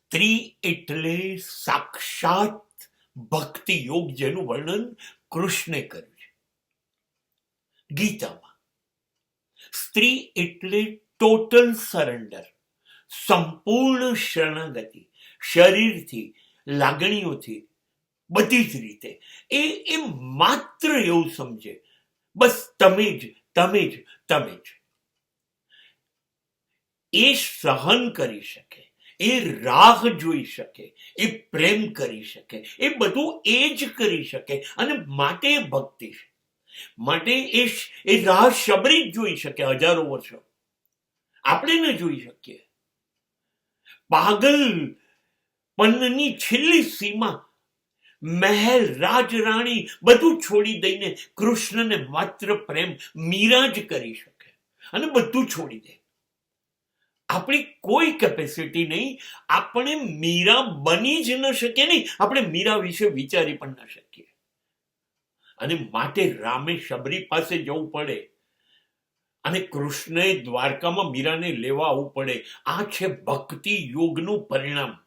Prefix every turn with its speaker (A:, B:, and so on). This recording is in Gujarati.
A: સ્ત્રી એટલે સાક્ષાત ભક્તિ યોગ, જેનું વર્ણન કૃષ્ણે કર્યું છે ગીતામાં. સ્ત્રી એટલે ટોટલ સરેન્ડર, સંપૂર્ણ શરણાગતિ, શરીરથી, લાગણીઓથી, બધી જ રીતે. એ માત્ર એવું સમજે, બસ તમે જ, તમે જ, તમે જ. એ સહન કરી શકે, એ રાહ જોઈ શકે, એ પ્રેમ કરી શકે, એ બધું એ જ કરી શકે. અને માટે એ ભક્તિ છે. માટે એ રાહ શબરી જ જોઈ શકે હજારો વર્ષો. આપણે ન જોઈ શકીએ. પાગલ પન્નની છેલ્લી સીમા, મહેલ, રાજરાણી બધું છોડી દઈને કૃષ્ણને માત્ર પ્રેમ મીરા જ કરી શકે, અને બધું છોડી દે. આપણી કોઈ કેપેસિટી નહીં, આપણે મીરા બની જ ન શકીએ. નહીં, આપણે મીરા વિશે વિચારી પણ ન શકીએ. અને માટે રામે શબરી પાસે જવું પડે, અને કૃષ્ણએ દ્વારકામાં મીરાને લેવા આવવું પડે. આ છે ભક્તિ યોગનું પરિણામ.